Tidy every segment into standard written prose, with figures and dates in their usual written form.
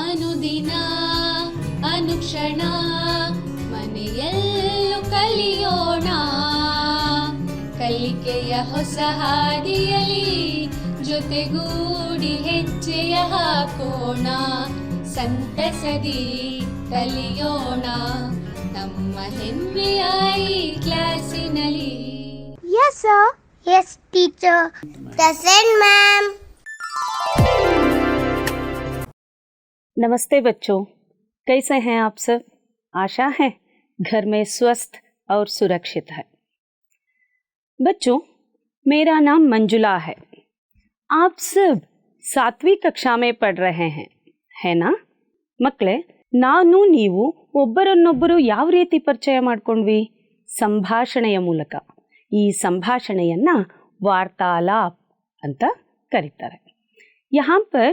ಅನುದಿನ ಅನುಕ್ಷಣ ಮನೆಯಲ್ಲೂ ಕಲಿಯೋಣ, ಕಲಿಕೆಯ ಹೊಸ ಹಾದಿಯಲಿ ಜೊತೆಗೂಡಿ ಹೆಜ್ಜೆಯ ಹಾಕೋಣ, ಸಂತಸದಿ ಕಲಿಯೋಣ ನಮ್ಮ ಹೆಮ್ಮೆಯ ಈ ಕ್ಲಾಸಿನಲ್ಲಿ. Yes sir. Yes teacher. Present ma'am. नमस्ते बच्चों, कैसे हैं आप सब? आशा है घर में स्वस्थ और सुरक्षित है। बच्चों, मेरा नाम मंजुला है। आप सब 7वीं कक्षा में पढ़ रहे हैं, है ना? ಮಕ್ಕಳೇ, ನಾನು ನೀವು ಒಬ್ಬರನ್ನೊಬ್ಬರು ಯಾವ ರೀತಿ ಪರಿಚಯ ಮಾಡ್ಕೊಂಡ್ವಿ? ಸಂಭಾಷಣೆಯ ಮೂಲಕ. ಈ ಸಂಭಾಷಣೆಯನ್ನ ವಾರ್ತಾಲಾಪ್ ಅಂತ ಕರೀತಾರೆ. यहाँ पर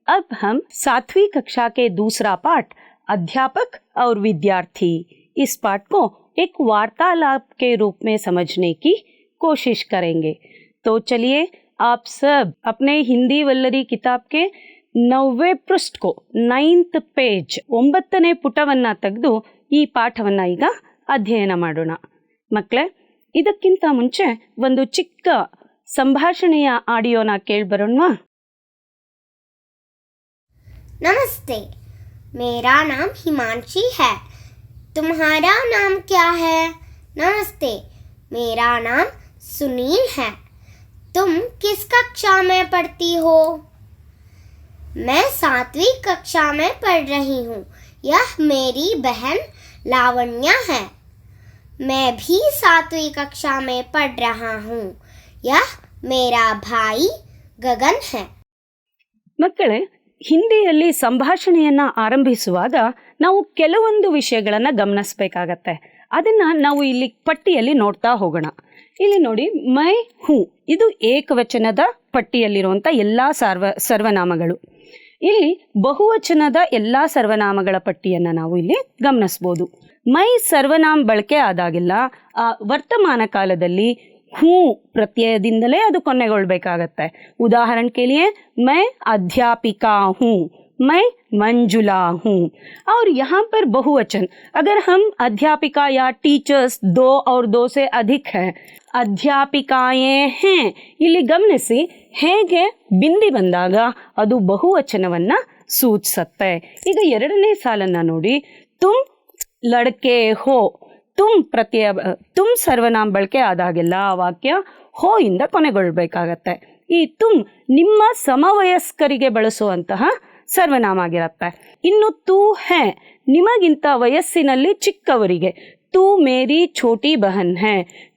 अब हम 7वीं कक्षा के दूसरा पाठ अध्यापक और विद्यार्थी, इस पाठ को एक वार्तालाप के रूप में समझने की कोशिश करेंगे। तो चलिए आप सब अपने हिंदी वल्लरी किताब के 9वें पृष्ठ को 9th पेज 9ನೇ ಪುಟವನ್ನ ತೆಗೆದು ಈ ಪಾಠವನ್ನ ಈಗ ಅಧ್ಯಯನ ಮಾಡೋಣ. ಮಕ್ಕಳೇ, ಇದಕ್ಕಿಂತ ಮುಂಚೆ ಒಂದು ಚಿಕ್ಕ ಸಂಭಾಷಣೆಯ ಆಡಿಯೋನ ಕೇಳ್ಬರೋಣವಾ? नमस्ते, मेरा नाम हिमांशी है। तुम्हारा नाम क्या है? नमस्ते, मेरा नाम सुनील है। तुम किस कक्षा में पढ़ती हो? मैं 7वीं कक्षा में पढ़ रही हूँ। यह मेरी बहन लावण्या है। मैं भी 7वीं कक्षा में पढ़ रहा हूँ। यह मेरा भाई गगन है। ಮಕ್ಕಳೇ, ಹಿಂದಿಯಲ್ಲಿ ಸಂಭಾಷಣೆಯನ್ನ ಆರಂಭಿಸುವಾಗ ನಾವು ಕೆಲವೊಂದು ವಿಷಯಗಳನ್ನ ಗಮನಿಸಬೇಕಾಗತ್ತೆ. ಅದನ್ನ ನಾವು ಇಲ್ಲಿ ಪಟ್ಟಿಯಲ್ಲಿ ನೋಡ್ತಾ ಹೋಗೋಣ. ಇಲ್ಲಿ ನೋಡಿ, ಮೈ ಹೂ ಇದು ಏಕವಚನದ ಪಟ್ಟಿಯಲ್ಲಿರುವಂತ ಎಲ್ಲಾ ಸರ್ವನಾಮಗಳು. ಇಲ್ಲಿ ಬಹುವಚನದ ಎಲ್ಲಾ ಸರ್ವನಾಮಗಳ ಪಟ್ಟಿಯನ್ನ ನಾವು ಇಲ್ಲಿ ಗಮನಿಸಬಹುದು. ಮೈ ಸರ್ವನಾಮ ಬಳಕೆ ಆದಾಗೆಲ್ಲ ವರ್ತಮಾನ ಕಾಲದಲ್ಲಿ ಹೂ ಪ್ರತ್ಯಯದಿಂದಲೇ ಅದು ಕೊನೆಗೊಳ್ಬೇಕಾಗತ್ತೆ. उदाहरण के लिए मैं अध्यापिका हूँ, मैं मंजुला हूँ. और यहाँ पर बहुवचन, अगर हम अध्यापिका या टीचर्स 2 और 2 से अधिक है, ಅಧ್ಯಾಪಿಕಾಯೇ ಹೇ, ಇಲ್ಲಿ ಗಮನಿಸಿ, ಹೇಗೆ ಬಿಂದಿ ಬಂದಾಗ ಅದು ಬಹುವಚನವನ್ನ ಸೂಚಿಸುತ್ತೆ. ಈಗ 2ನೇ ಸಾಲನ್ನ ನೋಡಿ, ತುಮ್ ಲಡ್ಕೆ ಹೋ, ತುಮ್ ಪ್ರತ್ಯಯ, ತುಮ್ ಸರ್ವನಾಮ ಬಳಕೆ ಆದಾಗೆಲ್ಲ ಆ ವಾಕ್ಯ ಹೋ ಇಂದ ಕೊನೆಗೊಳ್ಬೇಕಾಗತ್ತೆ. ಈ ತುಮ್ ನಿಮ್ಮ ಸಮವಯಸ್ಕರಿಗೆ ಬಳಸುವಂತಹ ಸರ್ವನಾಮ ಆಗಿರತ್ತೆ. ಇನ್ನು ತೂ ಹೇ ನಿಮಗಿಂತ ವಯಸ್ಸಿನಲ್ಲಿ ಚಿಕ್ಕವರಿಗೆ. ತೂ ಮೇರಿ ಛೋಟಿ ಬಹನ್ ಹೇ,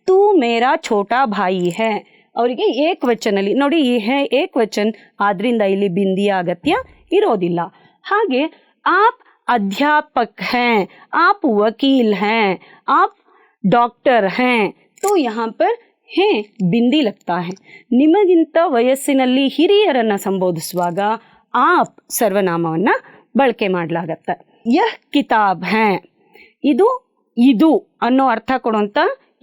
ತೂ ಮೇರಾ ಛೋಟಾ ಭಾಯಿ ಹೇ. ಅವರಿಗೆ ಏಕವಚನಲ್ಲಿ ನೋಡಿ, ಈ ಹೇ ಏಕವಚನ ಆದ್ರಿಂದ ಇಲ್ಲಿ ಬಿಂದಿಯ ಅಗತ್ಯ ಇರೋದಿಲ್ಲ. ಹಾಗೆ ಆಪ್ अध्यापक हैं, आप वकील हैं, आप डॉक्टर हैं, तो यहाँ पर है बिंदी लगता है. ನಿಮಗಿಂತ ವಯಸ್ಸಿನಲ್ಲಿ ಹಿರಿಯರನ್ನ ಸಂಬೋಧಿಸುವಾಗ ಆಪ್ ಸರ್ವನಾಮವನ್ನ ಬಳಕೆ ಮಾಡಲಾಗತ್ತೆ. ಯಹ್ ಕಿತಾಬ್ ಹೈ, ಇದು ಅನ್ನೋ ಅರ್ಥ ಕೊಡುವಂತ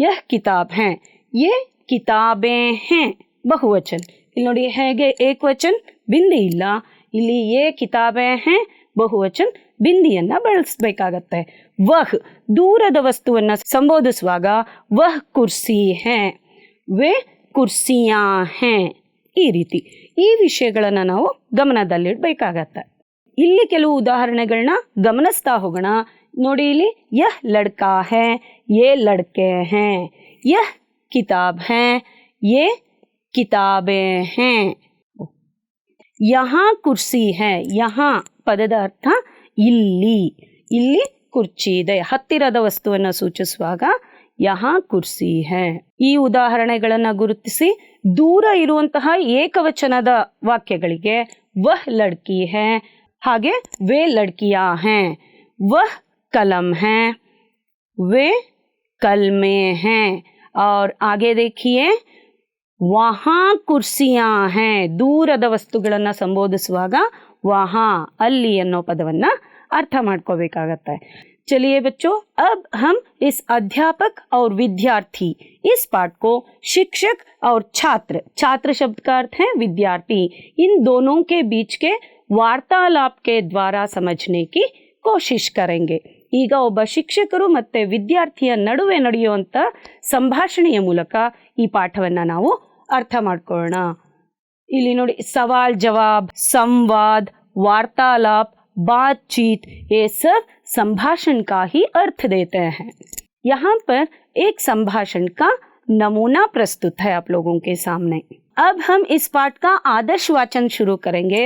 ಯಹ್ ಕಿತಾಬ್ ಹೈ, ಯೇ ಕಿತಾಬೆ ಹೈ ಬಹುವಚನ್. ಇಲ್ಲಿ ನೋಡಿ, ಹೇಗೆ ಏಕವಚನ್ ಬಿಂದಿ ಇಲ್ಲ, ಇಲ್ಲಿ ಯೇ ಕಿತಾಬೆ ಹೈ ಬಹುವಚನ್ ಬಿಂದಿಯನ್ನ ಬಳಸಬೇಕಾಗತ್ತೆ. ವಹ್ ದೂರದ ವಸ್ತುವನ್ನ ಸಂಬೋಧಿಸುವಾಗ ವಹ್ ಕುರ್ಸಿ ಹೇ, ವೇ ಕುರ್ಸಿಯಾ ಹೇ. ಈ ರೀತಿ ಈ ವಿಷಯಗಳನ್ನ ನಾವು ಗಮನದಲ್ಲಿಡಬೇಕಾಗತ್ತೆ. ಇಲ್ಲಿ ಕೆಲವು ಉದಾಹರಣೆಗಳನ್ನ ಗಮನಿಸ್ತಾ ಹೋಗೋಣ. ನೋಡಿ, ಇಲ್ಲಿ ಯಹ್ ಲಡ್ಕಾ ಹೇ, ಯೇ ಲಡ್ಕೆ ಹೇ, ಯಹ್ ಕಿತಾಬ್ ಹೇ, ಯೇ ಕಿತಾಬೆ ಹೇ. ಯಹಾ ಕುರ್ಸಿ ಹೇ, ಯಹಾ ಪದದ ಅರ್ಥ ಇಲ್ಲಿ ಕುರ್ಚಿ ಇದೆ. ಹತ್ತಿರದ ವಸ್ತುವನ್ನು ಸೂಚಿಸುವಾಗ ಯಹಾ ಕುರ್ಸಿ ಹೇ. ಈ ಉದಾಹರಣೆಗಳನ್ನ ಗುರುತಿಸಿ ದೂರ ಇರುವಂತಹ ಏಕವಚನದ ವಾಕ್ಯಗಳಿಗೆ ವಹ್ ಲಡ್ಕಿ ಹೇ, ಹಾಗೆ ವೇ ಲಡ್ಕಿಯಾ ಹೇ, ವಹ್ ಕಲಂ ಹೇ, ವೇ ಕಲ್ಮೆ ಹೇ. और आगे देखिए, ವಹಾ ಕುರ್ಸಿಯಾ ಹೇ, ದೂರದ ವಸ್ತುಗಳನ್ನು ಸಂಬೋಧಿಸುವಾಗ ವಹಾ ಅಲ್ಲಿ ಅನ್ನೋ ಪದವನ್ನ ಅರ್ಥ ಮಾಡ್ಕೋಬೇಕಾಗತ್ತೆ. चलिए बच्चों, अब हम इस अध्यापक और विद्यार्थी इस पाठ को शिक्षक और छात्र, छात्र शब्द का अर्थ है विद्यार्थी, इन दोनों के बीच के वार्तालाप के द्वारा समझने की कोशिश करेंगे. ಈಗ ಒಬ್ಬ ಶಿಕ್ಷಕರು ಮತ್ತೆ ವಿದ್ಯಾರ್ಥಿಯ ನಡುವೆ ನಡೆಯುವಂತ ಸಂಭಾಷಣೆಯ ಮೂಲಕ ಈ ಪಾಠವನ್ನ ನಾವು ಅರ್ಥ ಮಾಡ್ಕೊಳ್ಳೋಣ. ಇಲ್ಲಿ ನೋಡಿ, सवाल जवाब, संवाद, वार्तालाप, बातचीत, ये सब संभाषण का ही अर्थ देते हैं. यहाँ पर एक संभाषण का नमूना प्रस्तुत है आप लोगों के सामने. अब हम इस पाठ का आदर्श वाचन शुरू करेंगे.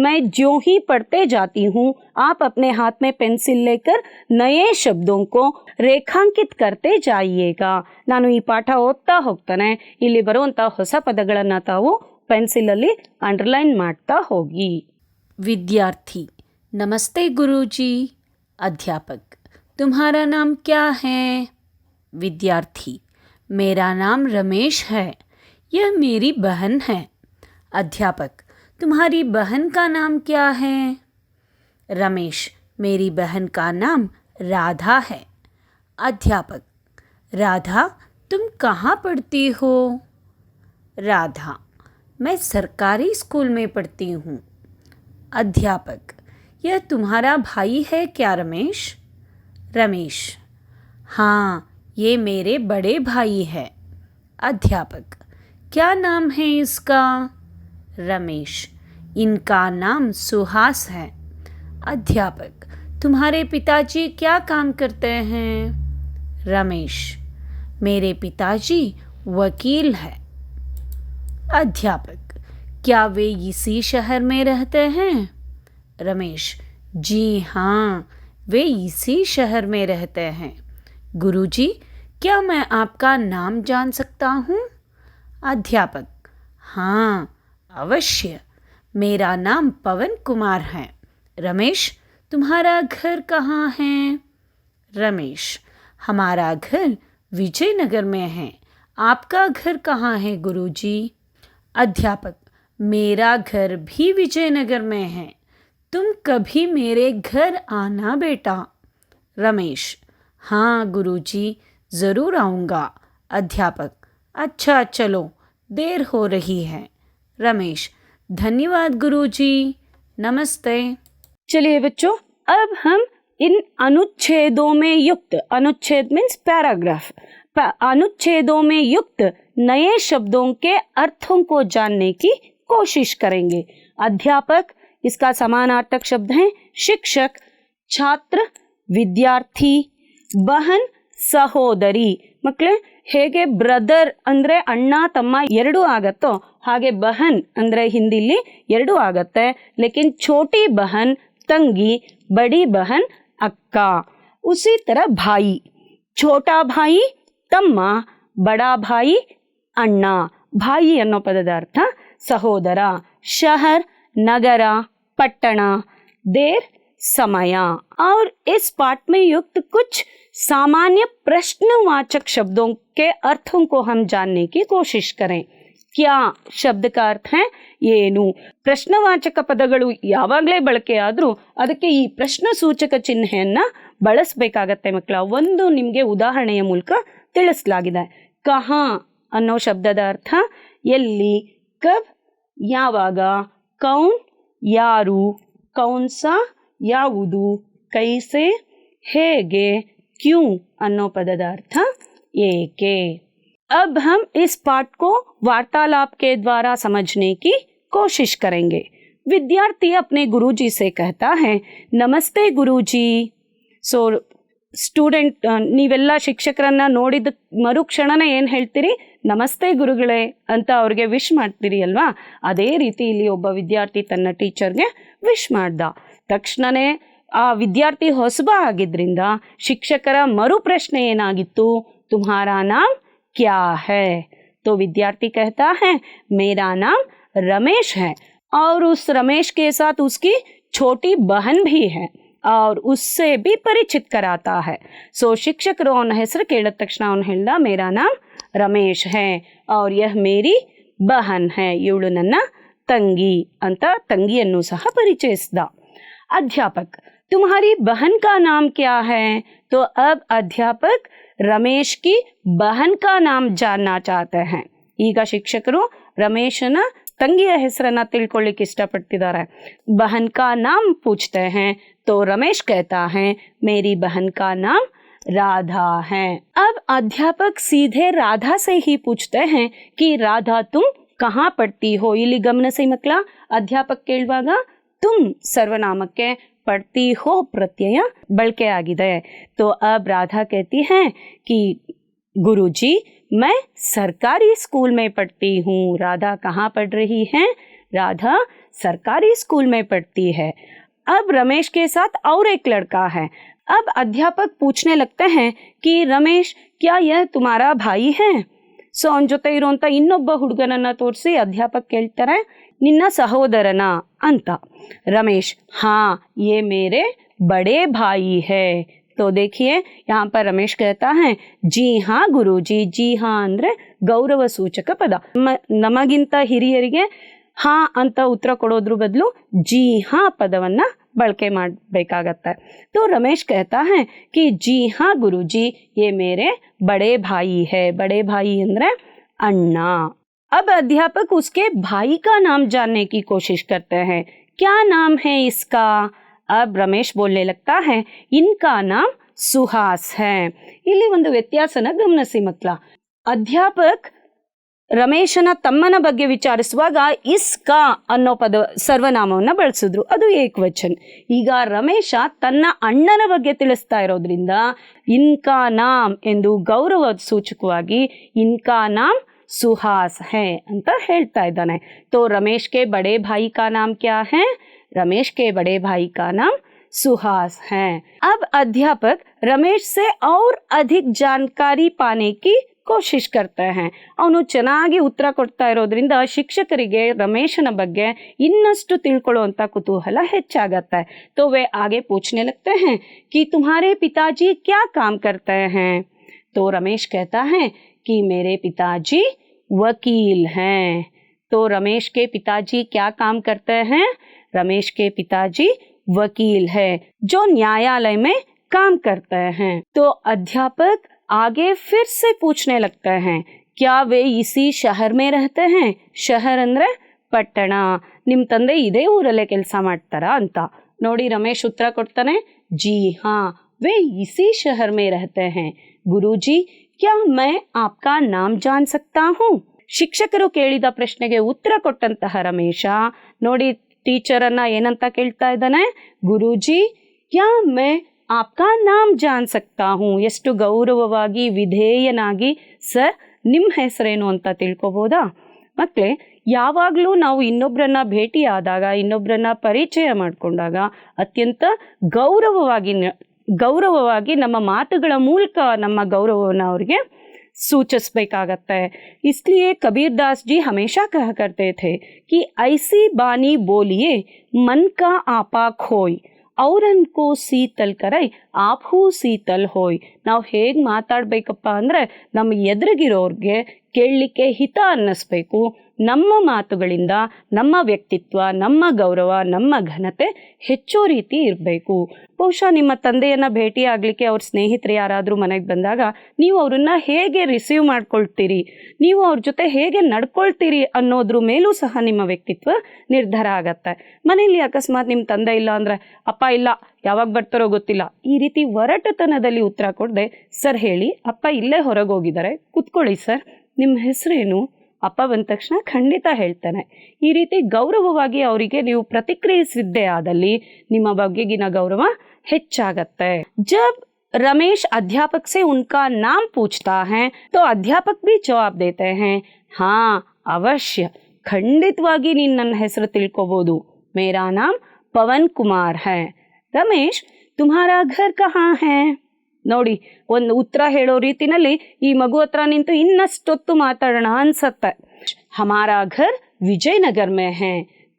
मैं जो ही पढ़ते जाती हूँ, आप अपने हाथ में पेंसिल लेकर नए शब्दों को ರೇಖಾಂಕಿತ करते जाइएगा. ನಾನು ಈ ಪಾಠ ಓದ್ತಾ ಹೋಗ್ತಾನೆ, ಇಲ್ಲಿ ಬರುವಂತ ಹೊಸ ಪದಗಳನ್ನ ತಾವು पेंसिल ಅಲ್ಲಿ अंडरलाइन ಮಾಡ್ತಾ ಹೋಗಿ. विद्यार्थी: नमस्ते गुरुजी. अध्यापक: तुम्हारा नाम क्या है? विद्यार्थी: मेरा नाम रमेश है, यह मेरी बहन है. अध्यापक: तुम्हारी बहन का नाम क्या है? रमेश: मेरी बहन का नाम राधा है. अध्यापक: राधा, तुम कहाँ पढ़ती हो? राधा: मैं सरकारी स्कूल में पढ़ती हूँ. अध्यापक: यह तुम्हारा भाई है क्या रमेश? रमेश: हाँ, ये मेरे बड़े भाई है. अध्यापक: क्या नाम है इसका? रमेश: इनका नाम सुहास है. अध्यापक: तुम्हारे पिताजी क्या काम करते हैं? रमेश: मेरे पिताजी वकील है. अध्यापक: क्या वे इसी शहर में रहते हैं? रमेश: जी हाँ, वे इसी शहर में रहते हैं. गुरुजी, क्या मैं आपका नाम जान सकता हूँ? अध्यापक: हाँ, अवश्य. मेरा नाम पवन कुमार है. रमेश, तुम्हारा घर कहाँ है? रमेश: हमारा घर विजयनगर में है. आपका घर कहाँ है गुरुजी? अध्यापक: मेरा घर भी विजयनगर में है. तुम कभी मेरे घर आना बेटा. रमेश: हाँ गुरुजी, ज़रूर आऊँगा. अध्यापक: अच्छा चलो, देर हो रही है. रमेश: धन्यवाद गुरुजी, नमस्ते. चलिए बच्चों, अब हम इन अनुच्छेदों में युक्त, अनुच्छेद मीन्स पैराग्राफ, अनुच्छेदों में युक्त नए शब्दों के अर्थों को जानने की कोशिश करेंगे. अध्यापक, इसका समानार्थक शब्द है शिक्षक, छात्र विद्यार्थी, बहन ಸಹೋದರಿ. ಮಕ್ಕಳೇ, ಹೇಗೆ ಬ್ರದರ್ ಅಂದ್ರೆ ಅಣ್ಣ ತಮ್ಮ ಎರಡು ಆಗತ್ತೋ ಹಾಗೆ ಬಹನ್ ಅಂದ್ರೆ ಹಿಂದಿಲಿ ಎರಡು ಆಗತ್ತೆ. ಲೇಕಿನ್ ಛೋಟಿ ಬಹನ್ ತಂಗಿ, ಬಡಿ ಬಹನ್ ಅಕ್ಕ. ಉಸಿ ತರ ಭಾಯಿ, ಛೋಟಾ ಭಾಯಿ ತಮ್ಮ, ಬಡಾ ಭಾಯಿ ಅಣ್ಣ. ಭಾಯಿ ಅನ್ನೋ ಪದದ ಅರ್ಥ ಸಹೋದರ. ಶಹರ್ ನಗರ, पट्टण, देर, समय. और इस पाठ में युक्त कुछ सामान्य प्रश्नवाचक शब्दों के अर्थों को हम जानने की कोशिश करें. क्या ಶಬ್ದ का अर्थ है ಏನು? ಪ್ರಶ್ನವಾಚಕ ಪದಗಳು ಯಾವಾಗಲೇ ಬಳಕೆ ಆದರೂ ಅದಕ್ಕೆ ಈ ಪ್ರಶ್ನ ಸೂಚಕ ಚಿಹ್ನೆಯನ್ನ ಬಳಸಬೇಕಾಗತ್ತೆ ಮಕ್ಕಳ. ಒಂದು ನಿಮಗೆ ಉದಾಹರಣೆಯ ಮೂಲಕ ತಿಳಿಸಲಾಗಿದೆ. ಕಹಾ ಅನ್ನೋ ಶಬ್ದದ ಅರ್ಥ ಎಲ್ಲಿ, ಕಬ್ ಯಾವಾಗ, ಕೌನ್ ಯಾರು, ಕೌನ್ಸಾ ಯಾವುದು, ಕೈಸೆ ಹೇಗೆ, ಕ್ಯೂ ಅನ್ನೋ ಪದದ ಅರ್ಥ ಏಕೆ. अब हम इस पाठ को वार्तालाप के द्वारा समझने की कोशिश करेंगे. विद्यार्थी अपने गुरुजी से कहता है, नमस्ते गुरुजी. सो ಸ್ಟೂಡೆಂಟ್, ನೀವೆಲ್ಲ ಶಿಕ್ಷಕರನ್ನ ನೋಡಿದ ಮರುಕ್ಷಣನೇ ಏನು ಹೇಳ್ತೀರಿ? ನಮಸ್ತೆ ಗುರುಗಳೇ ಅಂತ ಅವ್ರಿಗೆ ವಿಶ್ ಮಾಡ್ತೀರಿ ಅಲ್ವಾ? ಅದೇ ರೀತಿ ಇಲ್ಲಿ ಒಬ್ಬ ವಿದ್ಯಾರ್ಥಿ ತನ್ನ ಟೀಚರ್ಗೆ ವಿಶ್ ಮಾಡ್ದ. ತಕ್ಷಣನೇ ಆ ವಿದ್ಯಾರ್ಥಿ ಹೊಸಬ ಆಗಿದ್ರಿಂದ ಶಿಕ್ಷಕರ ಮರು ಪ್ರಶ್ನೆ ಏನಾಗಿತ್ತು? तुम्हारा नाम क्या है? तो विद्यार्थी कहता है, मेरा नाम रमेश है. और उस रमेश के साथ उसकी छोटी बहन भी है और उससे भी परिचित कराता है. सो ಶಿಕ್ಷಕರು ಅವನ ಹೆಸರು ಕೇಳಿದ ತಕ್ಷಣ ಅವನು ಹೇಳ್ದ, मेरा नाम रमेश है और यह मेरी बहन है. ಇವಳು ನನ್ನ ತಂಗಿ ಅಂತ ತಂಗಿಯನ್ನು ಸಹ ಪರಿಚಯಿಸಿದ. ಅಧ್ಯಾಪಕ, तुम्हारी बहन का नाम क्या है? तो अब अध्यापक रमेश की बहन का नाम जानना चाहते हैं. ಈಗ ಶಿಕ್ಷಕರು ರಮೇಶನ ತಂಗಿಯ ಹೆಸರನ್ನ ತಿಳ್ಕೊಳ್ಳಿಕ್ಕೆ ಇಷ್ಟಪಡ್ತಿದ್ದಾರೆ. बहन का नाम पूछते हैं तो रमेश कहता है मेरी बहन का नाम राधा है. अब अध्यापक सीधे राधा से ही पूछते हैं कि राधा तुम कहाँ पढ़ती हो. ಇಲ್ಲಿ ಗಮನಿಸಿ ಮಕ್ಕಳ, ಅಧ್ಯಾಪಕ ಕೇಳುವಾಗ ತುಮ್ ಸರ್ವನಾಮಕ್ಕೆ पढ़ती हो प्रत्यय ಬಳಕೆ ಆಗಿದೆ. तो अब राधा कहती है कि गुरुजी मैं सरकारी स्कूल में पढ़ती हूँ. राधा कहाँ पढ़ रही है? राधा सरकारी स्कूल में पढ़ती है. अब रमेश के साथ और एक लड़का है. अब अध्यापक पूछने लगते हैं कि रमेश क्या यह तुम्हारा भाई है? ಸೊ ಅವನ ಜೊತೆ ಇರುವಂತ ಇನ್ನೊಬ್ಬ ಹುಡುಗನನ್ನ ತೋರಿಸಿ ಅಧ್ಯಾಪಕ ಕೇಳ್ತಾರೆ ನಿನ್ನ ಸಹೋದರನ ಅಂತ. रमेश हाँ ये मेरे बड़े भाई है. तो देखिए यहाँ पर रमेश कहता है जी हाँ गुरुजी. जी हाँ ಅಂದ್ರೆ ಗೌರವ ಸೂಚಕ ಪದ. ನಮಗಿಂತ ಹಿರಿಯರಿಗೆ ಹಾ ಅಂತ ಉತ್ತರ ಕೊಡೋದ್ರ ಬದಲು जी हाँ ಪದವನ್ನ ಬಳಕೆ ಮಾಡಬೇಕಾಗತ್ತೆ. तो रमेश कहता है कि जी हाँ गुरुजी ये मेरे बड़े भाई है. बड़े भाई ಅಂದ್ರೆ ಅಣ್ಣ. अब अध्यापक उसके भाई का नाम जानने की कोशिश करते हैं. क्या नाम है इसका? अब रमेश बोलने लगता है इनका नाम सुहास है. ಇಲ್ಲಿ ಒಂದು ವ್ಯತ್ಯಾಸನ ಗಮನಿಸಿ ಮಕ್ಕಳ. ಅಧ್ಯಾಪಕ ರಮೇಶನ ತಮ್ಮನ ಬಗ್ಗೆ ವಿಚಾರಿಸುವಾಗ ಇಸ್ಕಾ ಅನ್ನೋ ಪದ ಸರ್ವನಾಮವನ್ನ ಬಳಸಿದ್ರು, ಅದು ಏಕವಚನ. ಈಗ ರಮೇಶ ತನ್ನ ಅಣ್ಣನ ಬಗ್ಗೆ ತಿಳಿಸ್ತಾ ಇರೋದ್ರಿಂದ ಇನ್ಕಾ ನಾಮ್ ಎಂದು ಗೌರವ ಸೂಚಕವಾಗಿ ಇನ್ಕಾ ನಾಮ್ सुहास है ಅಂತ ಹೇಳ್ತಾ ಇದ್ದಾನೆ. तो रमेश के बड़े भाई का नाम क्या है? रमेश के बड़े भाई का नाम सुहास है. अब अध्यापक रमेश से और अधिक जानकारी पाने की ಕೋಶಿಶ್ करते हैं. ಅವನು ಚೆನ್ನಾಗಿ ಉತ್ತರ ಕೊಡ್ತಾ ಇರೋದ್ರಿಂದ ಶಿಕ್ಷಕರಿಗೆ ರಮೇಶನ ಬಗ್ಗೆ ಇನ್ನಷ್ಟು ತಿಳ್ಕೊಳ್ಳುವಂತ ಕುತೂಹಲ ಹೆಚ್ಚಾಗತ್ತೆ. तो वे आगे पूछने लगते हैं कि तुम्हारे पिताजी क्या काम करते हैं? तो रमेश कहता है कि मेरे पिताजी वकील हैं. तो रमेश के पिताजी क्या काम करते हैं? रमेश के पिताजी वकील है जो न्यायालय में काम करते हैं. तो अध्यापक आगे फिर से पूछने लगते हैं क्या वे इसी शहर में रहते हैं? शहर ಅಂದ್ರೆ ಪಟ್ಟಣ. ನಿಮ್ ತಂದೆ ಇದೇ ಊರಲ್ಲೇ ಕೆಲಸ ಮಾಡ್ತಾರಾ ಅಂತ. ನೋಡಿ ರಮೇಶ್ ಉತ್ತರ ಕೊಡ್ತಾನೆ जी हाँ वे इसी शहर में रहते हैं. गुरुजी क्या मैं आपका नाम जान सकता हूँ? ಶಿಕ್ಷಕರು ಕೇಳಿದ ಪ್ರಶ್ನೆಗೆ ಉತ್ತರ ಕೊಟ್ಟಂತಹ ರಮೇಶ ನೋಡಿ ಟೀಚರ್ ಅನ್ನ ಏನಂತ ಕೇಳ್ತಾ ಇದ್ದಾನೆ? ಗುರುಜಿ ಕ್ಯಾ ಮೈ ಆಪ್ಕಾ ನಾಮ್ ಜಾನ್ ಸಕ್ತಾ ಹೂಂ. ಎಷ್ಟು ಗೌರವವಾಗಿ ವಿಧೇಯನಾಗಿ ಸರ್ ನಿಮ್ಮ ಹೆಸರೇನು ಅಂತ ತಿಳ್ಕೊಬೋದಾ? ಮಕ್ಕಳೇ, ಯಾವಾಗಲೂ ನಾವು ಇನ್ನೊಬ್ಬರನ್ನ ಭೇಟಿಯಾದಾಗ, ಇನ್ನೊಬ್ಬರನ್ನ ಪರಿಚಯ ಮಾಡಿಕೊಂಡಾಗ ಅತ್ಯಂತ ಗೌರವವಾಗಿ ನಮ್ಮ ಮಾತುಗಳ ಮೂಲಕ ನಮ್ಮ ಗೌರವವನ್ನು ಅವರಿಗೆ सूचस्ಬೇಕಾಗತ್ತೆ. इसलिए कबीर दास जी हमेशा कहा करते थे कि ऐसी बानी बोलिए मन का आपा खोई ಅವರನ್ಕೋ ಸೀತಲ್ ಕರೈ ಆಪೂ ಸೀತಲ್ ಹೋಯ್. ನಾವು ಹೇಗೆ ಮಾತಾಡ್ಬೇಕಪ್ಪ ಅಂದ್ರೆ ನಮ್ಮ ಎದುರಿಗಿರೋರ್ಗೆ ಕೇಳಲಿಕ್ಕೆ ಹಿತ ಅನ್ನಿಸ್ಬೇಕು. ನಮ್ಮ ಮಾತುಗಳಿಂದ ನಮ್ಮ ವ್ಯಕ್ತಿತ್ವ, ನಮ್ಮ ಗೌರವ, ನಮ್ಮ ಘನತೆ ಹೆಚ್ಚೋ ರೀತಿ ಇರಬೇಕು. ಬಹುಶಃ ನಿಮ್ಮ ತಂದೆಯನ್ನ ಭೇಟಿ ಆಗ್ಲಿಕ್ಕೆ ಅವ್ರ ಸ್ನೇಹಿತರು ಯಾರಾದರೂ ಮನೆಗೆ ಬಂದಾಗ ನೀವು ಅವ್ರನ್ನ ಹೇಗೆ ರಿಸೀವ್ ಮಾಡ್ಕೊಳ್ತೀರಿ, ನೀವು ಅವ್ರ ಜೊತೆ ಹೇಗೆ ನಡ್ಕೊಳ್ತೀರಿ ಅನ್ನೋದ್ರ ಮೇಲೂ ಸಹ ನಿಮ್ಮ ವ್ಯಕ್ತಿತ್ವ ನಿರ್ಧಾರ ಆಗತ್ತೆ. ಮನೆಯಲ್ಲಿ ಅಕಸ್ಮಾತ್ ನಿಮ್ಮ ತಂದೆ ಇಲ್ಲ ಅಂದ್ರೆ ಅಪ್ಪ ಇಲ್ಲ ಯಾವಾಗ ಬರ್ತಾರೋ ಗೊತ್ತಿಲ್ಲ ಈ ರೀತಿ ಒರಟತನದಲ್ಲಿ ಉತ್ತರ ಕೊಡದೆ ಸರ್ ಹೇಳಿ ಅಪ್ಪ ಇಲ್ಲೇ ಹೊರಗೆ ಹೋಗಿದ್ದಾರೆ ಕುತ್ಕೊಳ್ಳಿ ಸರ್ ನಿಮ್ಮ ಹೆಸರೇನು ಅಪ್ಪ ಬಂದ ತಕ್ಷಣ ಖಂಡಿತ ಹೇಳ್ತಾನೆ. ಈ ರೀತಿ ಗೌರವವಾಗಿ ಅವರಿಗೆ ನೀವು ಪ್ರತಿಕ್ರಿಯಿಸಿದ್ದೇ ಆದಲ್ಲಿ ನಿಮ್ಮ ಬಗೆಗಿನ ಗೌರವ ಹೆಚ್ಚಾಗತ್ತೆ. जब रमेश अध्यापक से उनका नाम पूछता है तो अध्यापक भी जवाब देते हैं हाँ अवश्य ಖಂಡಿತವಾಗಿ ನೀನು ನನ್ನ ಹೆಸರು ತಿಳ್ಕೋಬಹುದು. मेरा नाम पवन कुमार है. रमेश तुम्हारा घर कहाँ है? ನೋಡಿ ಒಂದು ಉತ್ತರ ಹೇಳೋ ರೀತಿನಲ್ಲಿ ಈ ಮಗು ಹತ್ರ ನಿಂತು ಇನ್ನಷ್ಟೊತ್ತು ಮಾತಾಡೋಣ ಅನ್ಸತ್ತೆ. हमारा घर विजयनगर में है.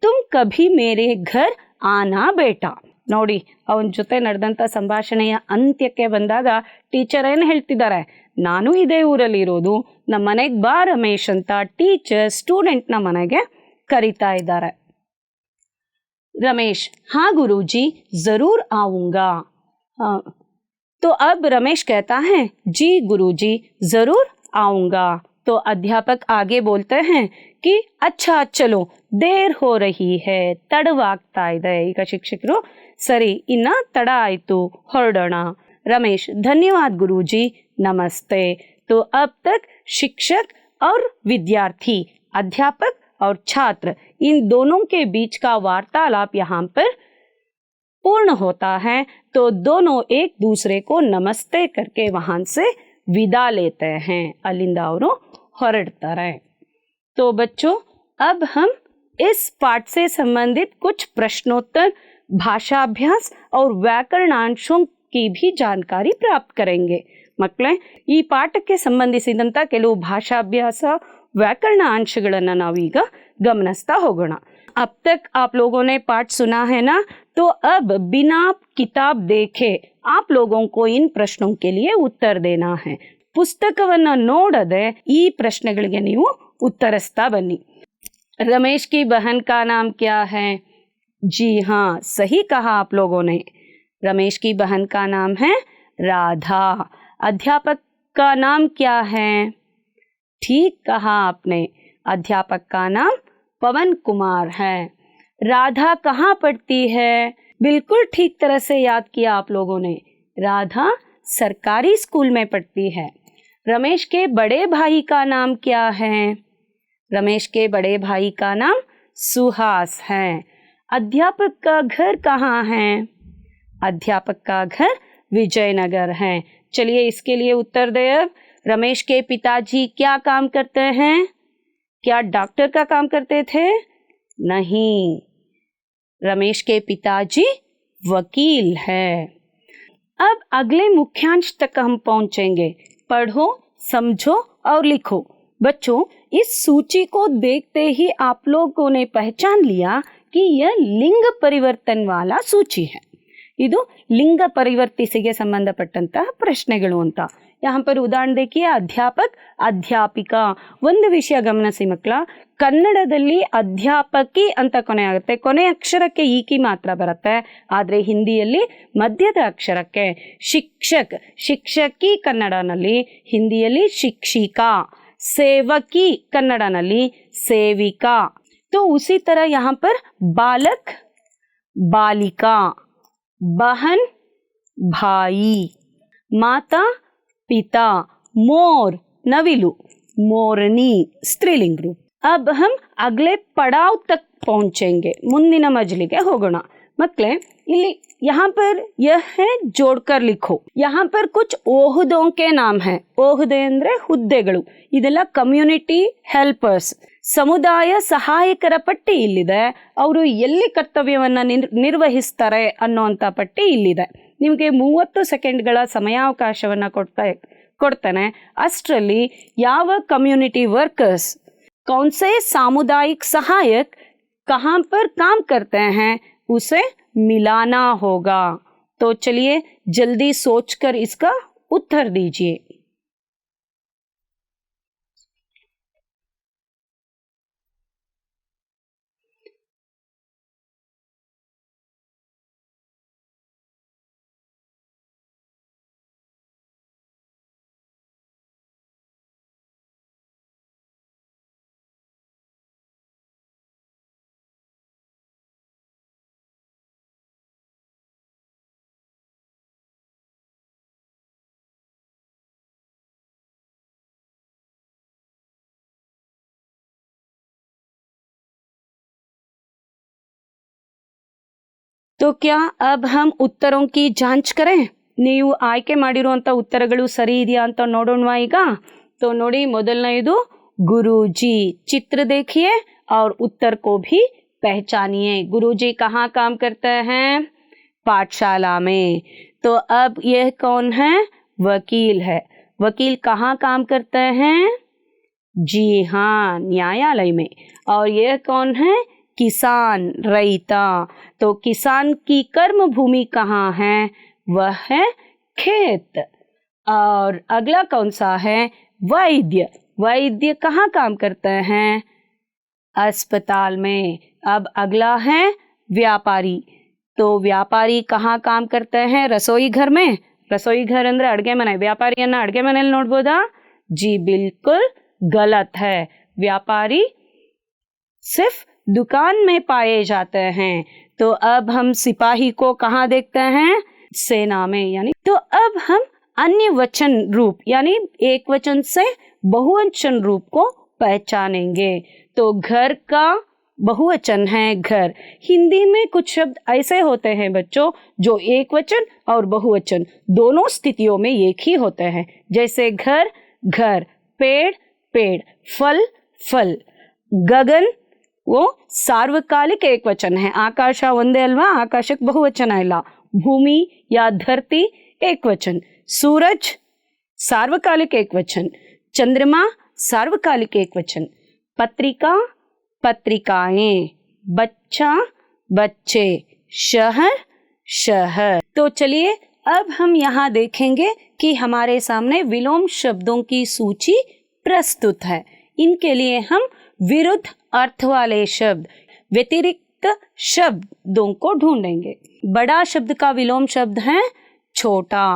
तुम कभी मेरे घर आना बेटा. ನೋಡಿ ಅವನ ಜೊತೆ ನಡೆದಂತ ಸಂಭಾಷಣೆಯ ಅಂತ್ಯಕ್ಕೆ ಬಂದಾಗ ಟೀಚರ್ ಏನು ಹೇಳ್ತಿದ್ದಾರೆ? ನಾನು ಇದೇ ಊರಲ್ಲಿ ಇರೋದು, ನಮ್ಮ ಮನೆಗೆ ಬಾ ರಮೇಶ್ ಅಂತ ಟೀಚರ್ ಸ್ಟೂಡೆಂಟ್ನ ಮನೆಗೆ ಕರೀತಾ ಇದ್ದಾರೆ. रमेश, हाँ गुरुजी, जरूर आऊंगा। हाँ, तो अब रमेश कहता है, जी गुरुजी, जरूर आऊंगा। तो अध्यापक आगे बोलते हैं कि अच्छा चलो, देर हो रही है, ತಡವಾಗ್ತಾ ಇದೆ। ಈಗ ಶಿಕ್ಷಕರು, ಸರಿ ಇನ್ನ ತಡ ಆಯ್ತು, ಹೊರಡೋಣ। रमेश, धन्यवाद गुरुजी, नमस्ते। तो अब तक शिक्षक और विद्यार्थी, अध्यापक और छात्र, इन दोनों के बीच का वार्तालाप यहाँ पर पूर्ण होता है। तो दोनों एक दूसरे को नमस्ते करके वहां से विदा लेते हैं, अलिंदा ಅವರು ಹೊರಡ್ತಾರೆ। तो बच्चों, अब हम इस पाठ से संबंधित कुछ प्रश्नोत्तर, भाषाभ्यास और व्याकರಣಾಂಶों की भी जानकारी प्राप्त करेंगे। ಮಕ್ಕಳೇ, ಈ ಪಾಠಕ್ಕೆ ಸಂಬಂಧಿಸಿದಂತ ಕೆಲವು ಭಾಷಾಭ್ಯಾಸ, व्याकरण अंशಗಳನ್ನು ನಾವೀಗ गमनिस्ता ಹೋಗೋಣ। अब तक आप लोगों ने पाठ सुना है ना, तो अब बिना किताब देखे आप लोगों को इन प्रश्नों के लिए उत्तर देना है। पुस्तकवನ್ನ ನೋಡದೆ ಈ ಪ್ರಶ್ನೆಗಳಿಗೆ ನೀವು ಉತ್ತರಿಸ್ತಾ ಬನ್ನಿ। रमेश की बहन का नाम क्या है? जी हाँ, सही कहा आप लोगों ने। रमेश की बहन का नाम है राधा। अध्यापक का नाम क्या है? ठीक कहा आपने, अध्यापक का नाम पवन कुमार है। राधा कहाँ पढ़ती है? बिल्कुल ठीक तरह से याद किया आप लोगों ने, राधा सरकारी स्कूल में पढ़ती है। रमेश के बड़े भाई का नाम क्या है? रमेश के बड़े भाई का नाम सुहास है। अध्यापक का घर कहाँ है? अध्यापक का घर विजयनगर है। चलिए इसके लिए उत्तर दे। अब रमेश के पिताजी क्या काम करते हैं? क्या डॉक्टर का काम करते थे? नहीं, रमेश के पिताजी वकील है। अब अगले मुख्यांश तक हम पहुंचेंगे। पढ़ो, समझो और लिखो। बच्चों, इस सूची को देखते ही आप लोगों ने पहचान लिया कि यह लिंग परिवर्तन वाला सूची है। ಇದು ಲಿಂಗ ಪರಿವರ್ತಿಸಿಗೆ ಸಂಬಂಧಪಟ್ಟಂತಹ ಪ್ರಶ್ನೆಗಳು ಅಂತ। यहाँ पर उदाहरण देखिए, अध्यापक, अध्यापिका। ಒಂದು ವಿಷಯ ಗಮನಿಸಿ ಮಕ್ಕಳ, ಕನ್ನಡದಲ್ಲಿ ಅಧ್ಯಾಪಕಿ ಅಂತ ಕೊನೆ ಆಗುತ್ತೆ, ಕೊನೆ ಅಕ್ಷರಕ್ಕೆ ಈಕಿ ಮಾತ್ರ ಬರುತ್ತೆ। ಆದರೆ ಹಿಂದಿಯಲ್ಲಿ ಮಧ್ಯದ ಅಕ್ಷರಕ್ಕೆ ಶಿಕ್ಷಕ್, ಶಿಕ್ಷಕಿ ಕನ್ನಡನಲ್ಲಿ, ಹಿಂದಿಯಲ್ಲಿ ಶಿಕ್ಷಿಕಾ, सेवकी कन्नड़ाನಲ್ಲಿ सेविका। तो उसी तरह यहाँ पर बालक, बालिका, बहन, भाई, माता, पिता, मोर, नविलु, मोरनी, स्त्रीलिंग रूप। अब हम अगले पड़ाव तक पहुंचेंगे, ಮುಂದಿನ ಮಜಲಿಗೆ ಹೋಗೋಣ। ಮಕ್ಕಳೇ, ಇಲ್ಲಿ यहाँ पर यह है जोड़कर लिखो। यहाँ पर कुछ ಓಹುದೋं के नाम है। ಓಹುದೆ ಅಂದ್ರೆ ಹುದ್ದೆಗಳು, ಇದೆಲ್ಲ ಕಮ್ಯುನಿಟಿ ಹೆಲ್ಪರ್ಸ್, ಸಮುದಾಯ ಸಹಾಯಕರ ಪಟ್ಟಿ ಇಲ್ಲಿದೆ। ಅವರು ಎಲ್ಲಿ ಕರ್ತವ್ಯವನ್ನ ನಿರ್ವಹಿಸ್ತಾರೆ ಅನ್ನೋಂಥ ಪಟ್ಟಿ ಇಲ್ಲಿದೆ। ನಿಮಗೆ 30 ಸೆಕೆಂಡ್ಗಳ ಸಮಯಾವಕಾಶವನ್ನ ಕೊಡ್ತಾನೆ। ಅಷ್ಟರಲ್ಲಿ ಯಾವ ಕಮ್ಯುನಿಟಿ ವರ್ಕರ್ಸ್, कौन से सामुदायिक सहायक कहाँ पर काम करते हैं, उसे मिलाना होगा। तो चलिए जल्दी सोचकर इसका उत्तर दीजिए। तो क्या अब हम उत्तरों की जांच करें? ನೀವು ಆಯ್ಕೆ ಮಾಡಿರುವಂತ ಉತ್ತರಗಳು ಸರಿ ಇದೆಯಾ ಅಂತ ನೋಡೋಣ ಈಗ। तो ನೋಡಿ, ಮೊದಲನೆಯದು गुरुजी। चित्र देखिए और उत्तर को भी पहचानिए। गुरुजी कहाँ काम करते हैं? पाठशाला में। तो अब यह कौन है? वकील है। वकील कहाँ काम करते हैं? जी हाँ, न्यायालय में। और यह कौन है? किसान, रैता। तो किसान की कर्म भूमि कहाँ है? वह है खेत। और अगला कौन सा है? वैद्य। वैद्य कहाँ काम करते हैं? अस्पताल में। अब अगला है व्यापारी। तो व्यापारी कहाँ काम करते हैं? रसोई घर में। रसोई घर ಅಂದ್ರೆ ಅಡುಗೆ ಮನೆ, ವ್ಯಾಪಾರಿಯನ್ನ ಅಡುಗೆ ಮನೆಯಲ್ಲಿ ನೋಡ್ಬೋದಾ? जी बिल्कुल गलत है। व्यापारी सिर्फ दुकान में पाए जाते हैं। तो अब हम सिपाही को कहाँ देखते हैं? सेना में। यानी तो अब हम अन्य वचन रूप यानी एक वचन से बहुवचन रूप को पहचानेंगे। तो घर का बहुवचन है घर। हिंदी में कुछ शब्द ऐसे होते हैं बच्चों जो एक वचन और बहुवचन दोनों स्थितियों में एक ही होते हैं। जैसे घर घर, पेड़ पेड़, फल फल। गगन वो सार्वकालिक एक वचन है। आकाश ಒಂದೇ ಅಲ್ವಾ, ಆಕಾಶಕ್ಕೆ ಬಹುವಚನ ಇಲ್ಲ। भूमि या धरती एक वचन। सूरज सार्वकालिक एक वचन। चंद्रमा सार्वकालिक एक वचन। पत्रिका पत्रिकाएं। बच्चा बच्चे। शहर शहर। तो चलिए अब हम यहाँ देखेंगे कि हमारे सामने विलोम शब्दों की सूची प्रस्तुत है। इनके लिए हम विरुद्ध अर्थ वाले शब्द, व्यतिरिक्त शब्दों को ढूंढेंगे। बड़ा शब्द का विलोम शब्द है छोटा।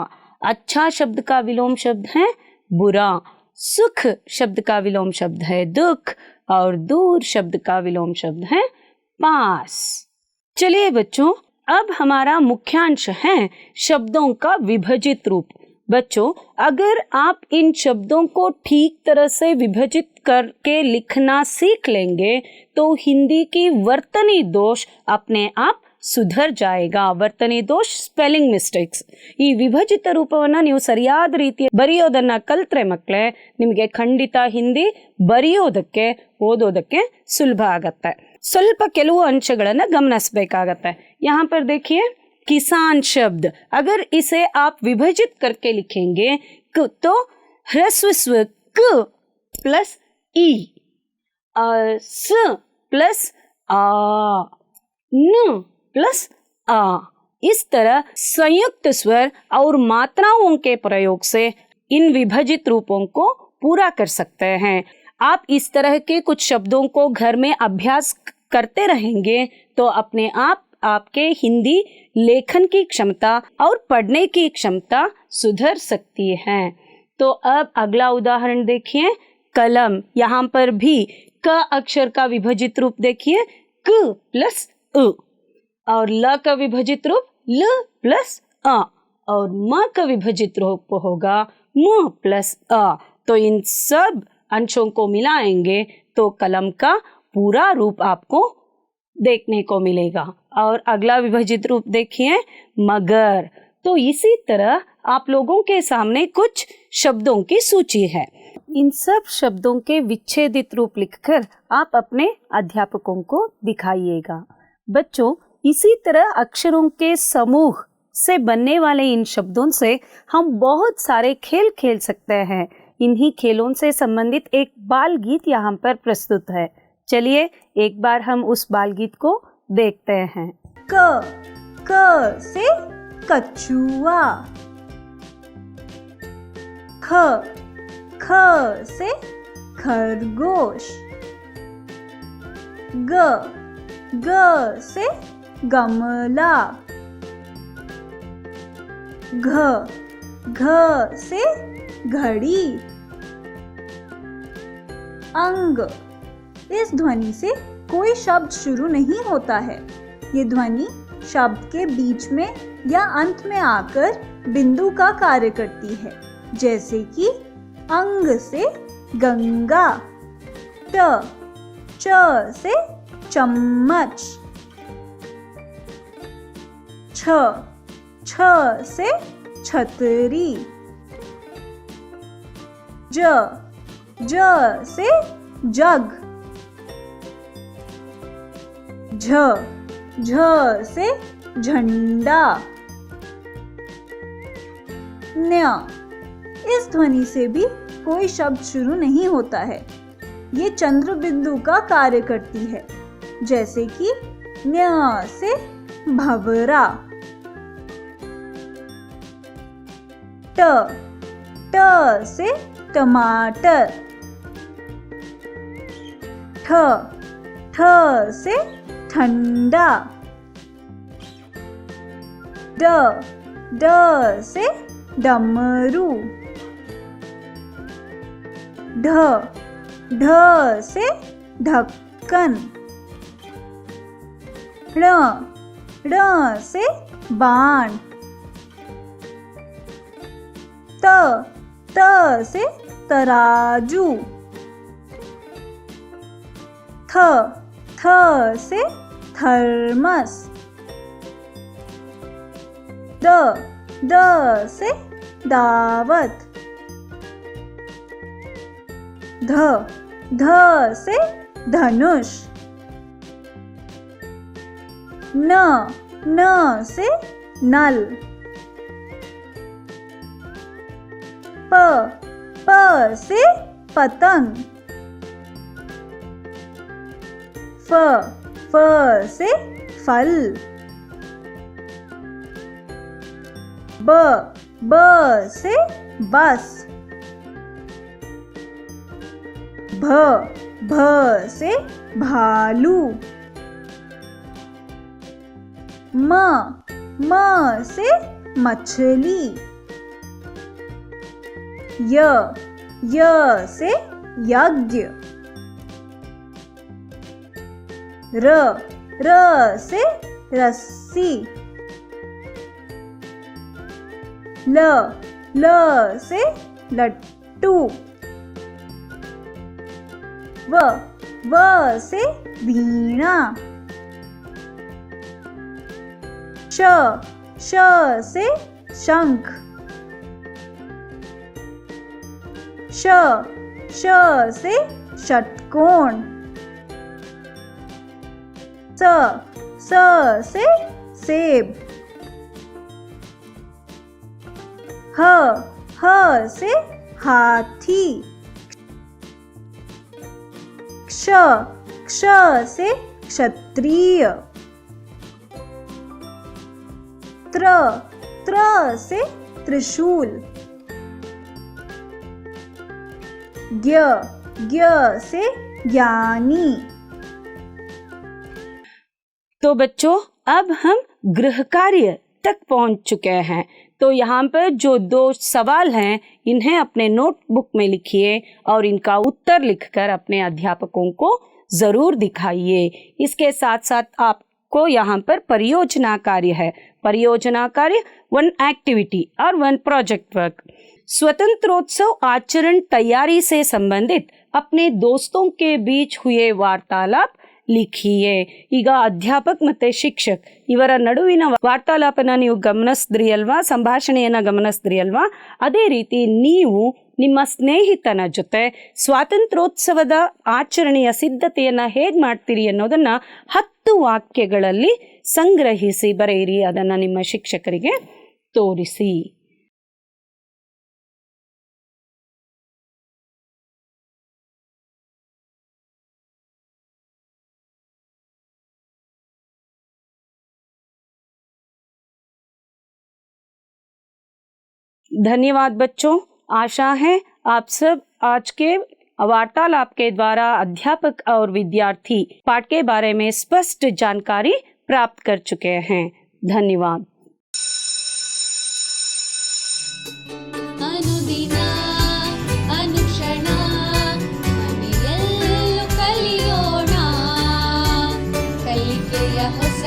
अच्छा शब्द का विलोम शब्द है बुरा। सुख शब्द का विलोम शब्द है दुख। और दूर शब्द का विलोम शब्द है पास। चलिए बच्चों, अब हमारा मुख्यांश है शब्दों का विभाजित रूप। बच्चों, अगर आप इन शब्दों को ठीक तरह से विभाजित करके लिखना सीख लेंगे तो हिंदी की वर्तनी दोष अपने आप ಸುಧರ್ ಜಾಯೇಗಾ। ವರ್ತನೆ ದೋಷ, ಸ್ಪೆಲ್ಲಿಂಗ್ ಮಿಸ್ಟೇಕ್ಸ್, ಈ ವಿಭಜಿತ ರೂಪವನ್ನು ನೀವು ಸರಿಯಾದ ರೀತಿ ಬರೆಯೋದನ್ನ ಕಲ್ತ್ರೆ ಮಕ್ಕಳೇ ನಿಮಗೆ ಖಂಡಿತ ಹಿಂದಿ ಬರೆಯೋದಕ್ಕೆ ಓದೋದಕ್ಕೆ ಸುಲಭ ಆಗತ್ತೆ। ಸ್ವಲ್ಪ ಕೆಲವು ಅಂಶಗಳನ್ನು ಗಮನಿಸಬೇಕಾಗತ್ತೆ। यहाँ पर देखिए किसान शब्द, अगर इसे आप विभाजित करके लिखेंगे तो ह्रस्व स्व क प्लस ई, स प्लस आ, न प्लस आ, इस तरह संयुक्त स्वर और मात्राओं के प्रयोग से इन विभाजित रूपों को पूरा कर सकते हैं। आप इस तरह के कुछ शब्दों को घर में अभ्यास करते रहेंगे तो अपने आप आपके हिंदी लेखन की क्षमता और पढ़ने की क्षमता सुधर सकती है। तो अब अगला उदाहरण देखिए, कलम। यहाँ पर भी क अक्षर का विभाजित रूप देखिए क प्लस उ, और ल का विभाजित रूप ल प्लस अ, और म का विभाजित रूप होगा म प्लस अ। तो इन सब अंशों को मिलाएंगे तो कलम का पूरा रूप आपको देखने को मिलेगा। और अगला विभाजित रूप देखिए मगर। तो इसी तरह आप लोगों के सामने कुछ शब्दों की सूची है। इन सब शब्दों के विच्छेदित रूप लिखकर आप अपने अध्यापकों को दिखाइएगा। बच्चों, इसी तरह अक्षरों के समूह से बनने वाले इन शब्दों से हम बहुत सारे खेल खेल सकते हैं। इन्हीं खेलों से संबंधित एक बाल गीत यहाँ पर प्रस्तुत है। चलिए एक बार हम उस बाल गीत को देखते हैं। क से कछुआ। ख से खरगोश। ग से गमला। घ से घड़ी। अंग। इस ध्वनि से कोई शब्द शुरू नहीं होता है। ये ध्वनि शब्द के बीच में या अंत में आकर बिंदु का कार्य करती है, जैसे कि अंग से गंगा। च से चम्मच। छ से छतरी। ज से जग। झ से झंडा। न्य। इस ध्वनि से भी कोई शब्द शुरू नहीं होता है। ये चंद्र बिंदु का कार्य करती है, जैसे कि न्य से भंवरा। ट से टमाटर। ठ से ठंडा। ड ड से डमरू, ढ ढ से ढक्कन, ण ण से बाण, त त से तराजू, थ थ से थर्मस, द द से दावत, ध ध से धनुष, न न से नल, प प से पतंग, फ फ से फल, ब ब से बस, भ भ से भालू, म म से मछली, य य से यज्ञ, र र से रस्सी, ल ल से लट्टू, व व से वीणा, श श से शंख, श श से षटकोण, स स से सेब, ह ह से हाथी, क्ष क्ष से क्षत्रिय, त्र त्र से त्रिशूल, ज्ञ ज्ञ से ज्ञानी। तो बच्चों अब हम गृह कार्य तक पहुंच चुके हैं। तो यहाँ पर जो 2 सवाल हैं इन्हें अपने नोटबुक में लिखिए और इनका उत्तर लिखकर अपने अध्यापकों को जरूर दिखाइए। इसके साथ साथ आपको यहाँ पर परियोजना कार्य है। परियोजना कार्य 1 एक्टिविटी और 1 प्रोजेक्ट वर्क। स्वतंत्रोत्सव आचरण तैयारी से संबंधित अपने दोस्तों के बीच हुए वार्तालाप लिखिए। ಈಗ ಅಧ್ಯಾಪಕ ಮತ್ತೆ ಶಿಕ್ಷಕ್ ಇವರ ನಡುವಿನ ವಾರ್ತಾಲಾಪನ ನೀವು ಗಮನಿಸಿದ್ರಿ ಅಲ್ವಾ, ಸಂಭಾಷಣೆಯನ್ನ ಗಮನಿಸಿದ್ರಿ ಅಲ್ವಾ? ಅದೇ ರೀತಿ ನೀವು ನಿಮ್ಮ ಸ್ನೇಹಿತನ ಜೊತೆ ಸ್ವಾತಂತ್ರ್ಯೋತ್ಸವದ ಆಚರಣೆಯ ಸಿದ್ಧತೆಯನ್ನ ಹೇಗೆ ಮಾಡ್ತೀರಿ ಅನ್ನೋದನ್ನ 10 ವಾಕ್ಯಗಳಲ್ಲಿ ಸಂಗ್ರಹಿಸಿ ಬರೆಯಿರಿ. ಅದನ್ನ ನಿಮ್ಮ ಶಿಕ್ಷಕರಿಗೆ ತೋರಿಸಿ. धन्यवाद बच्चों। आशा है आप सब आज के वार्तालाप के द्वारा अध्यापक और विद्यार्थी पाठ के बारे में स्पष्ट जानकारी प्राप्त कर चुके हैं। धन्यवाद। ಅನುದಿನ ಅನುಕ್ಷಣ ಮನೆಯಲ್ಲೂ ಕಲಿಯೋಣ, ಕಲಿಕೆಯ ಹೊಸ